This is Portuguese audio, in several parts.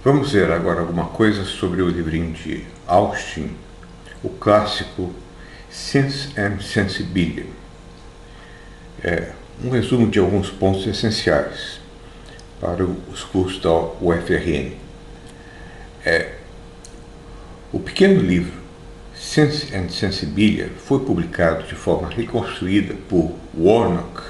Vamos ver agora alguma coisa sobre o livrinho de Austin, o clássico Sense and Sensibility. Um resumo de alguns pontos essenciais para os cursos da UFRN. O pequeno livro Sense and Sensibility foi publicado de forma reconstruída por Warnock,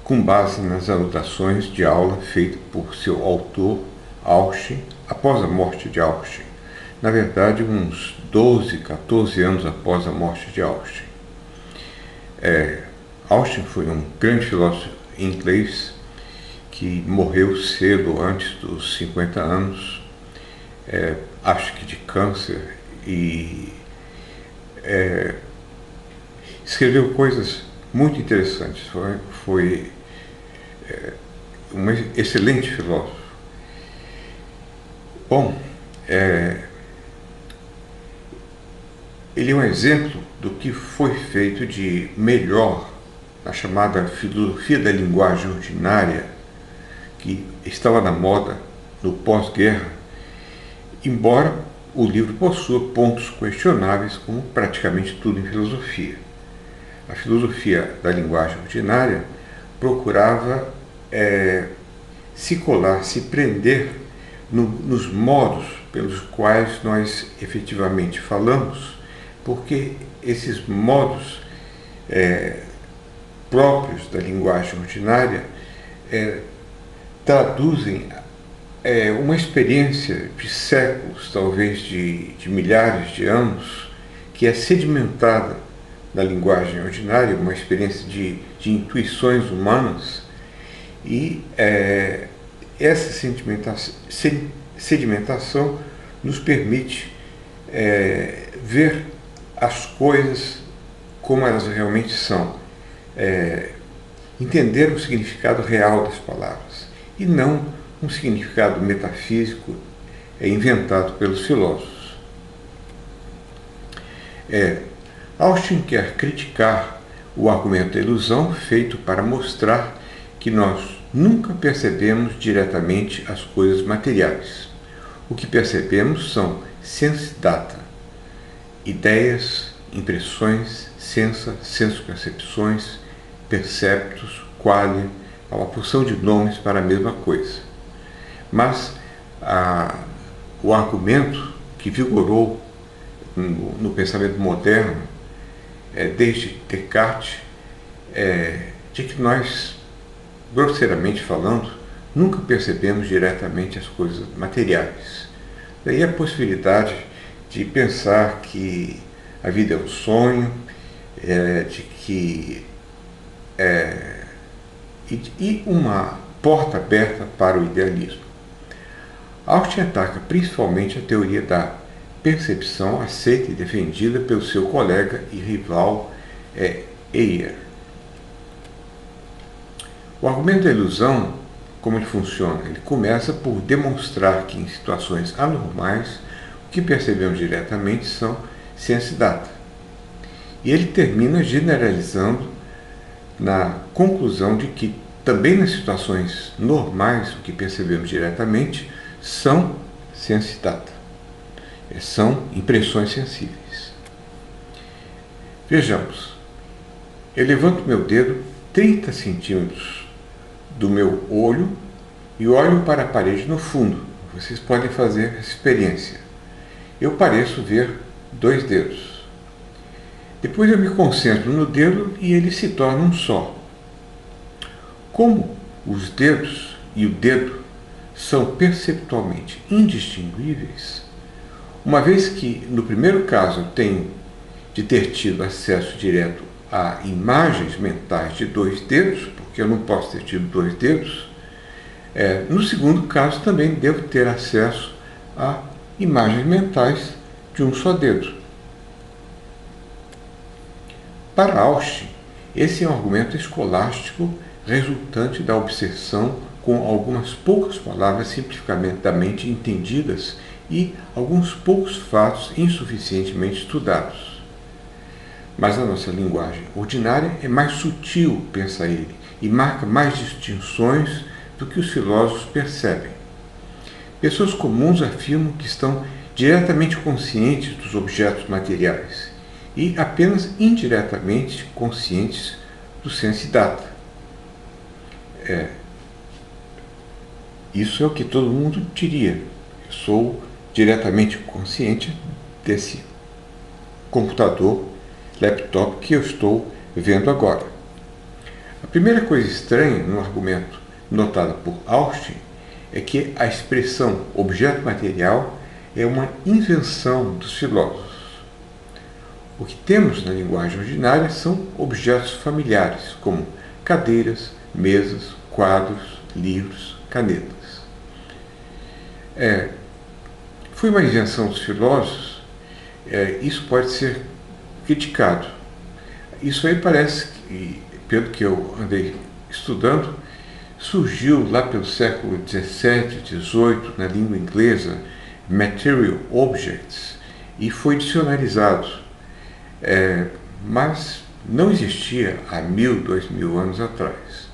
com base nas anotações de aula feitas por seu autor, Austin, após a morte de Austin. Na verdade, uns 12, 14 anos após a morte de Austin. Austin foi um grande filósofo inglês que morreu cedo, antes dos 50 anos, acho que de câncer, e escreveu coisas muito interessantes. Foi um excelente filósofo. Bom, ele é um exemplo do que foi feito de melhor na chamada filosofia da linguagem ordinária, que estava na moda no pós-guerra, embora o livro possua pontos questionáveis, como praticamente tudo em filosofia. A filosofia da linguagem ordinária procurava se colar, se prender nos modos pelos quais nós efetivamente falamos, porque esses modos próprios da linguagem ordinária traduzem uma experiência de séculos, talvez de milhares de anos, que é sedimentada na linguagem ordinária, uma experiência de intuições humanas, e essa sedimentação nos permite ver as coisas como elas realmente são, entender o significado real das palavras, e não um significado metafísico inventado pelos filósofos. Austin quer criticar o argumento da ilusão feito para mostrar que nós nunca percebemos diretamente as coisas materiais. O que percebemos são sense data, ideias, impressões, senso-percepções, perceptos, qualia, uma porção de nomes para a mesma coisa. Mas o argumento que vigorou no pensamento moderno, desde Descartes, de que nós, grosseiramente falando, nunca percebemos diretamente as coisas materiais. Daí a possibilidade de pensar que a vida é um sonho, e uma porta aberta para o idealismo. Austin ataca principalmente a teoria da percepção aceita e defendida pelo seu colega e rival Heyer. O argumento da ilusão, como ele funciona? Ele começa por demonstrar que em situações anormais o que percebemos diretamente são sense data. E ele termina generalizando na conclusão de que também nas situações normais o que percebemos diretamente são sense data, são impressões sensíveis. Vejamos, eu levanto meu dedo 30 centímetros do meu olho e olho para a parede no fundo. Vocês podem fazer essa experiência. Eu pareço ver 2 dedos. Depois eu me concentro no dedo e ele se torna um só. Como os dedos e o dedo são perceptualmente indistinguíveis, uma vez que no primeiro caso eu tenho de ter tido acesso direto a imagens mentais de 2 dedos, porque eu não posso ter tido 2 dedos, no segundo caso também devo ter acesso a imagens mentais de um só dedo. Para Austin, esse é um argumento escolástico resultante da obsessão com algumas poucas palavras simplificadamente entendidas e alguns poucos fatos insuficientemente estudados. Mas a nossa linguagem ordinária é mais sutil, pensa ele, e marca mais distinções do que os filósofos percebem. Pessoas comuns afirmam que estão diretamente conscientes dos objetos materiais e apenas indiretamente conscientes do sense data. Isso é o que todo mundo diria. Eu sou diretamente consciente desse computador, laptop que eu estou vendo agora. A primeira coisa estranha no argumento notada por Austin é que a expressão objeto material é uma invenção dos filósofos. O que temos na linguagem ordinária são objetos familiares, como cadeiras, mesas, quadros, livros, canetas. Foi uma invenção dos filósofos, isso pode ser criticado. Isso aí parece que, pelo que eu andei estudando, surgiu lá pelo século XVII, XVIII, na língua inglesa, material objects, e foi dicionarizado. Mas não existia há 1000, 2000 anos atrás,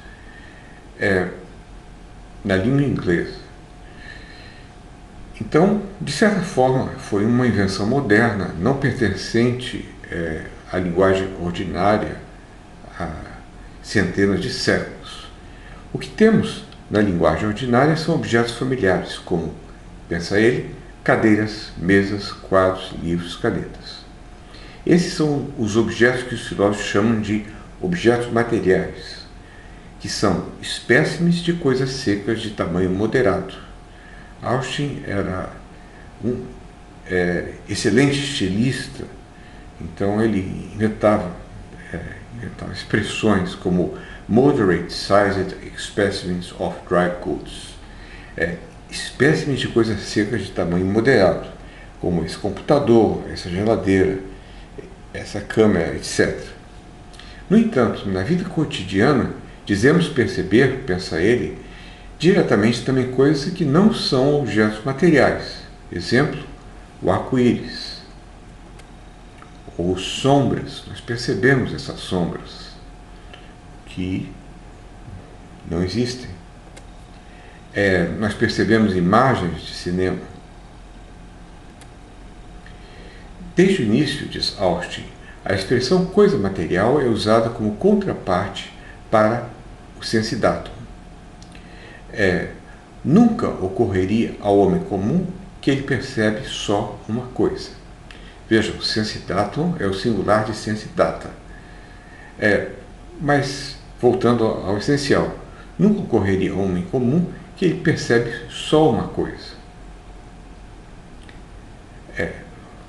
na língua inglesa. Então, de certa forma, foi uma invenção moderna, não pertencente à linguagem ordinária há centenas de séculos. O que temos na linguagem ordinária são objetos familiares, como, pensa ele, cadeiras, mesas, quadros, livros, canetas. Esses são os objetos que os filósofos chamam de objetos materiais, que são espécimes de coisas secas de tamanho moderado. Austin era um excelente estilista, então ele inventava expressões como moderate sized specimens of dry goods, espécimes de coisas secas de tamanho moderado, como esse computador, essa geladeira, essa câmera, etc. No entanto, na vida cotidiana, dizemos perceber, pensa ele, diretamente também coisas que não são objetos materiais. Exemplo, o arco-íris. Ou sombras. Nós percebemos essas sombras que não existem. Nós percebemos imagens de cinema. Desde o início, diz Austin, a expressão coisa material é usada como contraparte para o sense datum. Nunca ocorreria ao homem comum que ele percebe só uma coisa. Veja, o sense datum é o singular de sense data. Mas, voltando ao essencial, nunca ocorreria ao homem comum que ele percebe só uma coisa.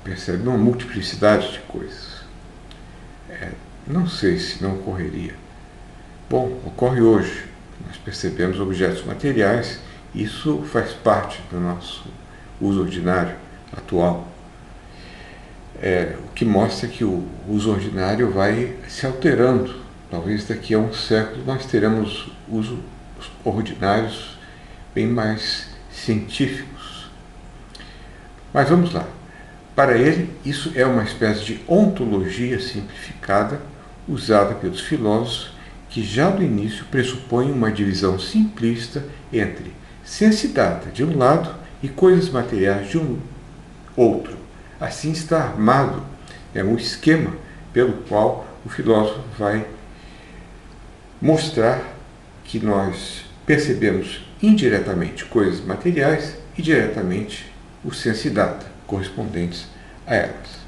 Percebe uma multiplicidade de coisas. Não sei se não ocorreria. Bom, ocorre hoje. Nós percebemos objetos materiais, isso faz parte do nosso uso ordinário atual. O que mostra que o uso ordinário vai se alterando. Talvez daqui a um século nós teremos usos ordinários bem mais científicos. Mas vamos lá. Para ele, isso é uma espécie de ontologia simplificada usada pelos filósofos que já do início pressupõe uma divisão simplista entre sense data de um lado e coisas materiais de um outro. Assim está armado um esquema pelo qual o filósofo vai mostrar que nós percebemos indiretamente coisas materiais e diretamente o sense data correspondentes a elas.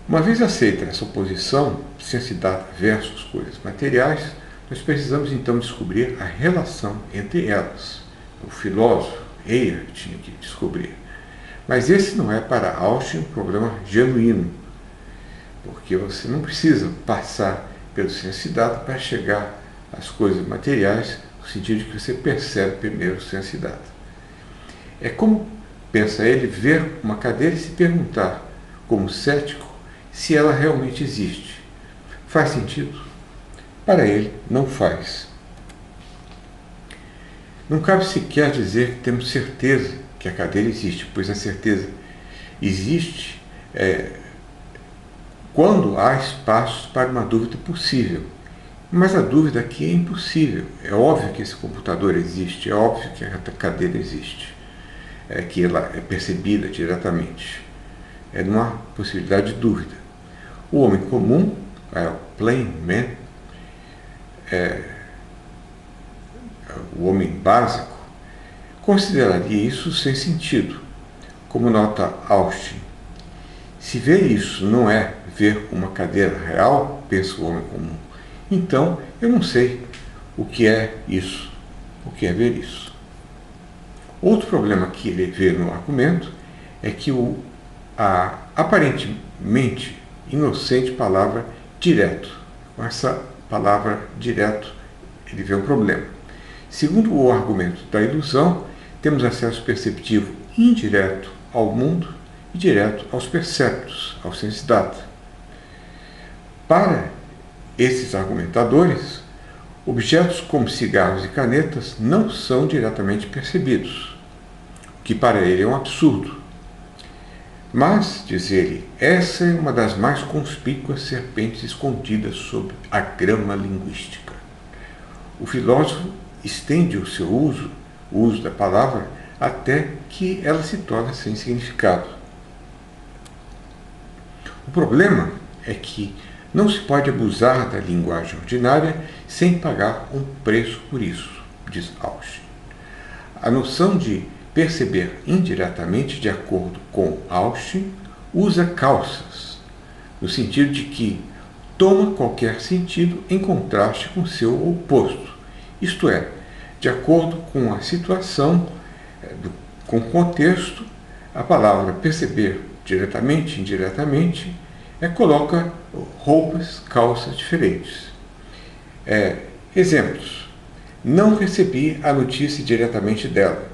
Uma vez aceita essa oposição, sense data versus coisas materiais, nós precisamos então descobrir a relação entre elas. O filósofo Heyer tinha que descobrir. Mas esse não é para Austin um problema genuíno, porque você não precisa passar pelo sense data para chegar às coisas materiais, no sentido de que você percebe primeiro o sense data. É como, pensa ele, ver uma cadeira e se perguntar, como cético, se ela realmente existe. Faz sentido? Para ele, não faz. Não cabe sequer dizer que temos certeza que a cadeira existe, pois a certeza existe quando há espaços para uma dúvida possível. Mas a dúvida aqui é impossível. É óbvio que esse computador existe, é óbvio que a cadeira existe, que ela é percebida diretamente. Não há possibilidade de dúvida. O homem comum, o plain man, o homem básico, consideraria isso sem sentido. Como nota Austin, se ver isso não é ver uma cadeira real, pensa o homem comum, então eu não sei o que é isso, o que é ver isso. Outro problema que ele vê no argumento é que a aparentemente inocente palavra direto, com essa palavra direto, ele vê um problema. Segundo o argumento da ilusão, temos acesso perceptivo indireto ao mundo e direto aos perceptos, ao sense data. Para esses argumentadores, objetos como cigarros e canetas não são diretamente percebidos, o que para ele é um absurdo. Mas, diz ele, essa é uma das mais conspícuas serpentes escondidas sob a grama linguística. O filósofo estende o seu uso, o uso da palavra, até que ela se torna sem significado. O problema é que não se pode abusar da linguagem ordinária sem pagar um preço por isso, diz Austin. A noção de perceber indiretamente, de acordo com Austin, usa calças, no sentido de que toma qualquer sentido em contraste com seu oposto, isto é, de acordo com a situação, com o contexto, a palavra perceber diretamente, indiretamente, coloca roupas, calças diferentes. Exemplos. Não recebi a notícia diretamente dela.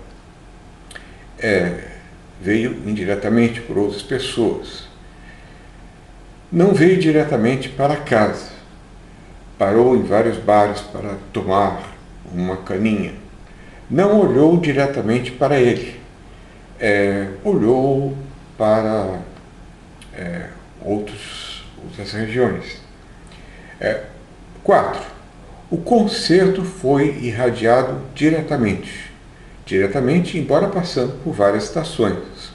Veio indiretamente por outras pessoas. Não veio diretamente para casa. Parou em vários bares para tomar uma caninha. Não olhou diretamente para ele. Olhou para outras regiões. 4. O concerto foi irradiado diretamente, embora passando por várias estações.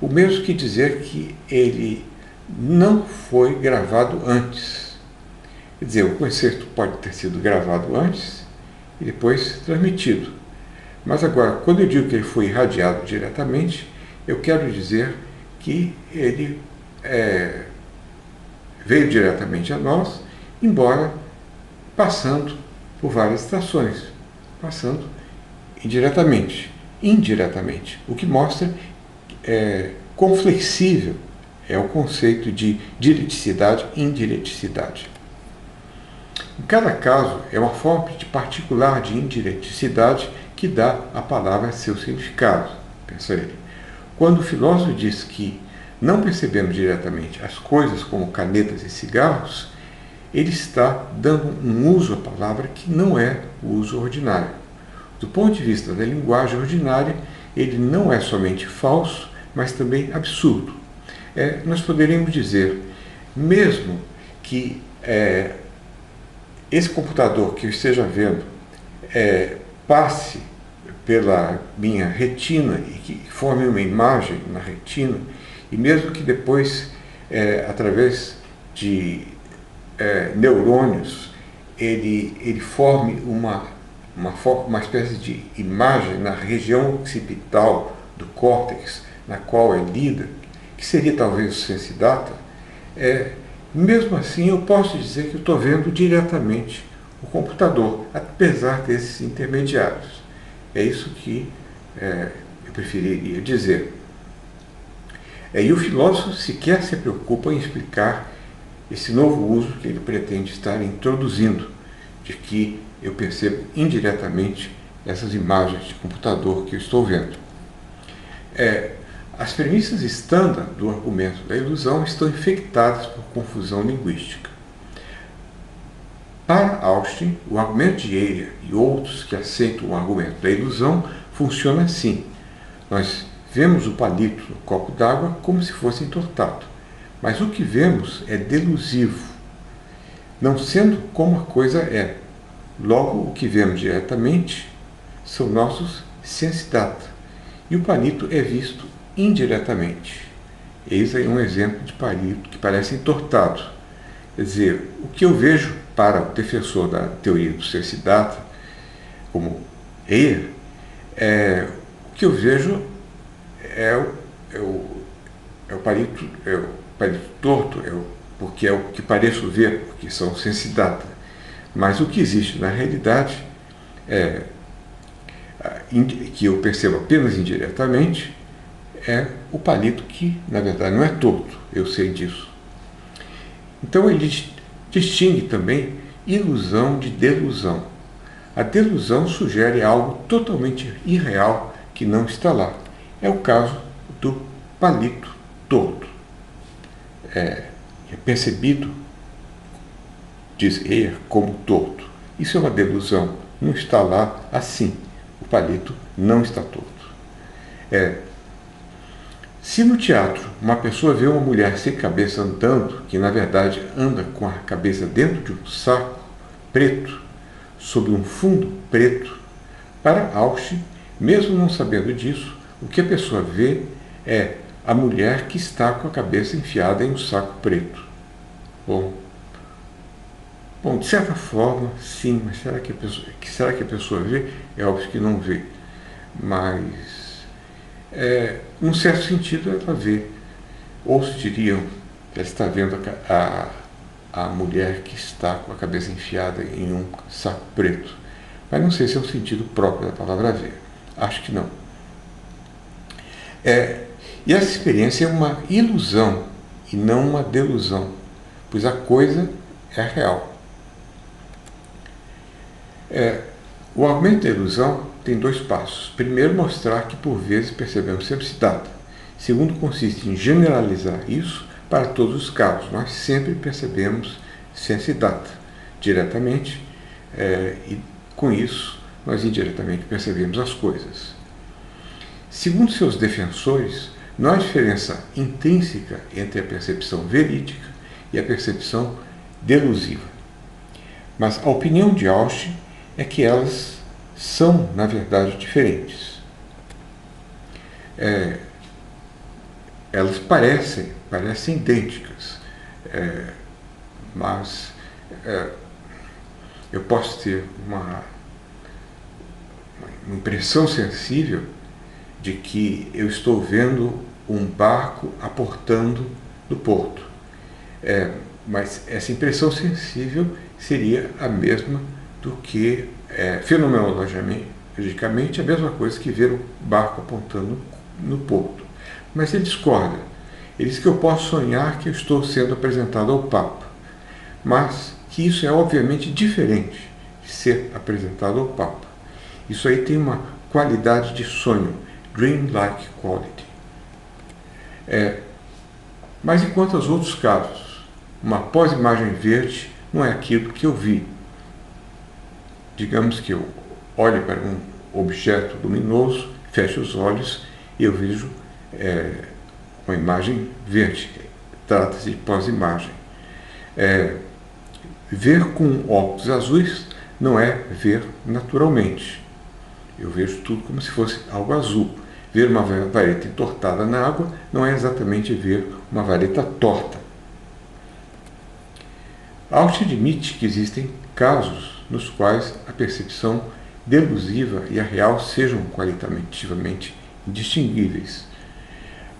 O mesmo que dizer que ele não foi gravado antes. Quer dizer, o concerto pode ter sido gravado antes e depois transmitido. Mas agora, quando eu digo que ele foi irradiado diretamente, eu quero dizer que ele veio diretamente a nós, embora passando por várias estações, passando indiretamente, o que mostra quão flexível é o conceito de direticidade e indireticidade. Em cada caso, é uma forma particular de indireticidade que dá à palavra seu significado, pensa ele. Quando o filósofo diz que não percebemos diretamente as coisas como canetas e cigarros, ele está dando um uso à palavra que não é o uso ordinário. Do ponto de vista da linguagem ordinária, ele não é somente falso, mas também absurdo. Nós poderíamos dizer, mesmo que esse computador que eu esteja vendo passe pela minha retina e que forme uma imagem na retina, e mesmo que depois, através de neurônios, ele forme uma espécie de imagem na região occipital do córtex, na qual é lida, que seria talvez o sense data, mesmo assim eu posso dizer que eu estou vendo diretamente o computador, apesar desses intermediários. É isso que eu preferiria dizer. E o filósofo sequer se preocupa em explicar esse novo uso que ele pretende estar introduzindo, de que eu percebo indiretamente essas imagens de computador que eu estou vendo. As premissas estándar do argumento da ilusão estão infectadas por confusão linguística. Para Austin, o argumento de Eiler e outros que aceitam o argumento da ilusão funciona assim. Nós vemos o palito no copo d'água como se fosse entortado, mas o que vemos é delusivo. não sendo como a coisa é. Logo, o que vemos diretamente são nossos sensi data, e o palito é visto indiretamente. Eis aí um exemplo de palito que parece entortado. Quer dizer, o que eu vejo para o defensor da teoria do sensi data, como Eyer, o que eu vejo é o palito torto, porque é o que pareço ver, porque são sensi data. Mas o que existe na realidade, que eu percebo apenas indiretamente, é o palito que, na verdade, não é torto, eu sei disso. Então ele distingue também ilusão de delusão. A delusão sugere algo totalmente irreal que não está lá. É o caso do palito torto. É percebido, diz Eyer, como torto. Isso é uma delusão. Não está lá assim. O palito não está torto. Se no teatro uma pessoa vê uma mulher sem cabeça andando, que na verdade anda com a cabeça dentro de um saco preto, sob um fundo preto, para Austin, mesmo não sabendo disso, o que a pessoa vê é a mulher que está com a cabeça enfiada em um saco preto. Bom, de certa forma, sim, mas será que a pessoa vê? É óbvio que não vê. Mas, num certo sentido, ela vê. Ou se diriam que ela está vendo a mulher que está com a cabeça enfiada em um saco preto. Mas não sei se é o sentido próprio da palavra ver. Acho que não. E essa experiência é uma ilusão e não uma delusão, pois a coisa é real. O argumento da ilusão tem dois passos. Primeiro, mostrar que por vezes percebemos sensi data. Segundo, consiste em generalizar isso para todos os casos. Nós sempre percebemos sensi data diretamente, e com isso nós indiretamente percebemos as coisas. Segundo seus defensores, não há diferença intrínseca entre a percepção verídica e a percepção delusiva. Mas a opinião de Austin é que elas são, na verdade, diferentes. Elas parecem idênticas, mas eu posso ter uma impressão sensível de que eu estou vendo um barco aportando no porto. Mas essa impressão sensível seria a mesma do que, fenomenologicamente, a mesma coisa que ver o barco apontando no porto. Mas ele discorda. Ele diz que eu posso sonhar que eu estou sendo apresentado ao Papa, mas que isso é obviamente diferente de ser apresentado ao Papa. Isso aí tem uma qualidade de sonho, dream-like quality. Mas enquanto aos outros casos, uma pós-imagem verde não é aquilo que eu vi. Digamos que eu olho para um objeto luminoso, fecho os olhos e eu vejo uma imagem verde. Trata-se de pós-imagem. Ver com óculos azuis não é ver naturalmente. Eu vejo tudo como se fosse algo azul. Ver uma vareta entortada na água não é exatamente ver uma vareta torta. Austin admite que existem casos nos quais a percepção delusiva e a real sejam qualitativamente indistinguíveis.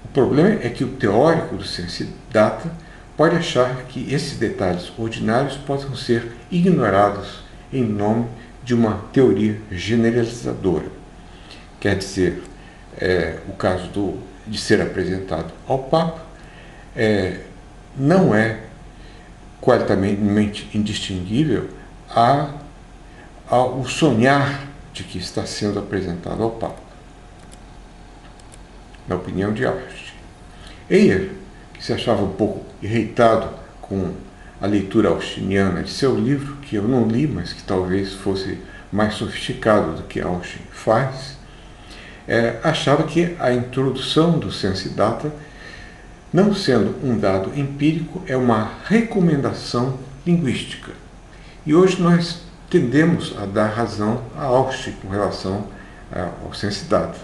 O problema é que o teórico do sensi data pode achar que esses detalhes ordinários possam ser ignorados em nome de uma teoria generalizadora. Quer dizer, o caso de ser apresentado ao Papa não é qualitativamente indistinguível ao sonhar de que está sendo apresentado ao Papa, na opinião de Austin. Eyer, que se achava um pouco irritado com a leitura austiniana de seu livro, que eu não li, mas que talvez fosse mais sofisticado do que Austin faz, achava que a introdução do sensi data, não sendo um dado empírico, é uma recomendação linguística. E hoje nós tendemos a dar razão a Austin com relação ao sense data.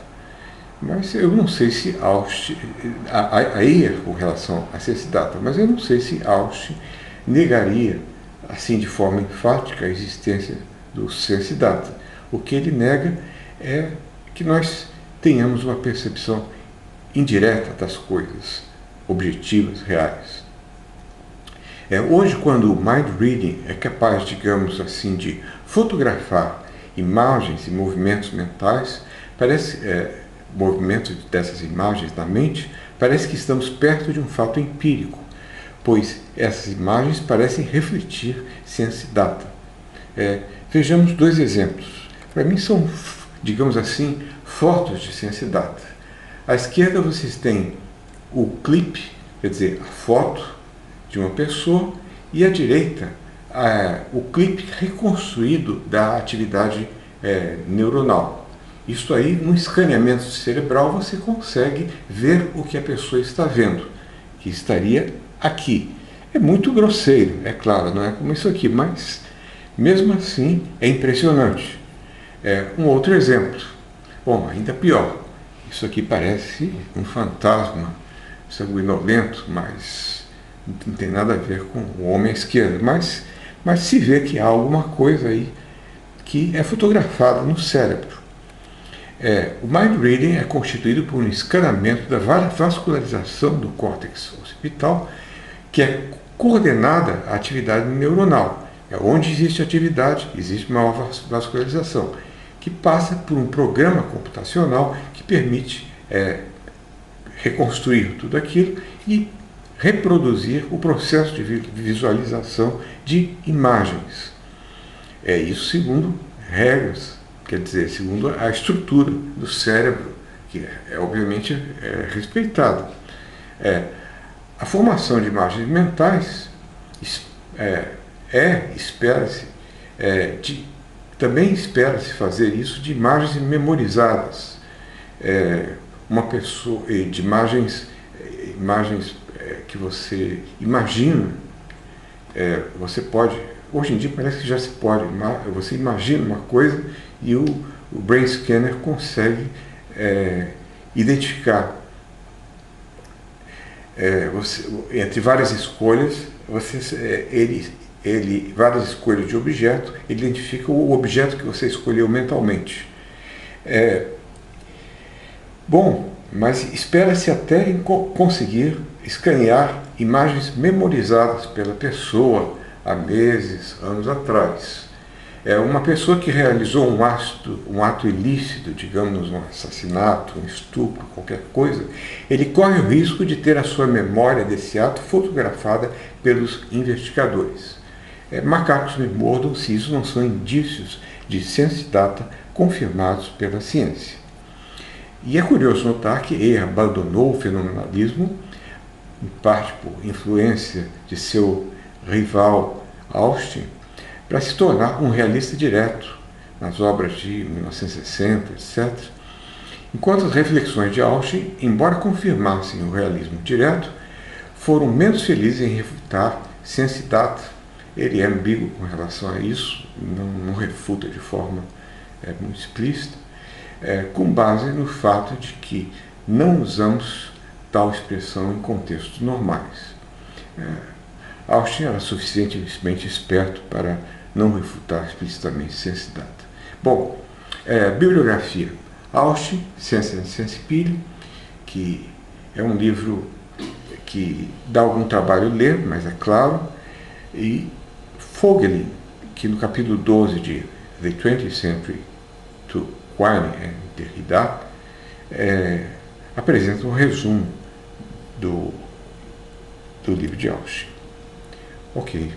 Mas eu não sei se Austin, a Eyer com relação à sense data, mas eu não sei se Austin negaria, assim de forma enfática, a existência do sense data. O que ele nega é que nós tenhamos uma percepção indireta das coisas, objetivas, reais. Hoje, quando o mind reading é capaz, digamos assim, de fotografar imagens e movimentos mentais, movimentos dessas imagens na mente, parece que estamos perto de um fato empírico, pois essas imagens parecem refletir sense data. Vejamos dois exemplos. Para mim são, digamos assim, fotos de sense data. À esquerda vocês têm o clipe, quer dizer, a foto de uma pessoa, e à direita o clipe reconstruído da atividade neuronal. Isso aí, no escaneamento cerebral, você consegue ver o que a pessoa está vendo, que estaria aqui. É muito grosseiro, é claro, não é como isso aqui, mas mesmo assim é impressionante. Um outro exemplo, bom, ainda pior, isso aqui parece um fantasma sanguinolento, mas não tem nada a ver com o homem à esquerda, mas se vê que há alguma coisa aí que é fotografada no cérebro. O mind reading é constituído por um escaneamento da vascularização do córtex occipital, que é coordenada à atividade neuronal. Onde existe atividade, existe maior vascularização, que passa por um programa computacional que permite reconstruir tudo aquilo e reproduzir o processo de visualização de imagens. Isso segundo regras, quer dizer, segundo a estrutura do cérebro, que obviamente respeitada. A formação de imagens mentais também espera-se fazer isso de imagens memorizadas, uma pessoa, de imagens que você imagina. Você pode, hoje em dia parece que já se pode, você imagina uma coisa e o Brain Scanner consegue identificar entre várias escolhas, várias escolhas de objeto, ele identifica o objeto que você escolheu mentalmente. Bom, mas espera-se até conseguir escanear imagens memorizadas pela pessoa há meses, anos atrás. Uma pessoa que realizou um ato ilícito, digamos, um assassinato, um estupro, qualquer coisa, ele corre o risco de ter a sua memória desse ato fotografada pelos investigadores. Macacos me mordam se isso não são indícios de sense data confirmados pela ciência. E é curioso notar que Eyer abandonou o fenomenalismo, em parte por influência de seu rival Austin, para se tornar um realista direto nas obras de 1960, etc. Enquanto as reflexões de Austin, embora confirmassem o realismo direto, foram menos felizes em refutar sense data. Ele é ambíguo com relação a isso, não refuta de forma muito explícita, com base no fato de que não usamos tal expressão em contextos normais. Austin era suficientemente esperto para não refutar explicitamente sense data. Bom, bibliografia. Austin, Sense and Sensibility, que é um livro que dá algum trabalho ler, mas é claro, e Vogelin, que no capítulo 12 de The 20th Century to Quine and Derrida, apresenta um resumo do livro de Austin. Ok.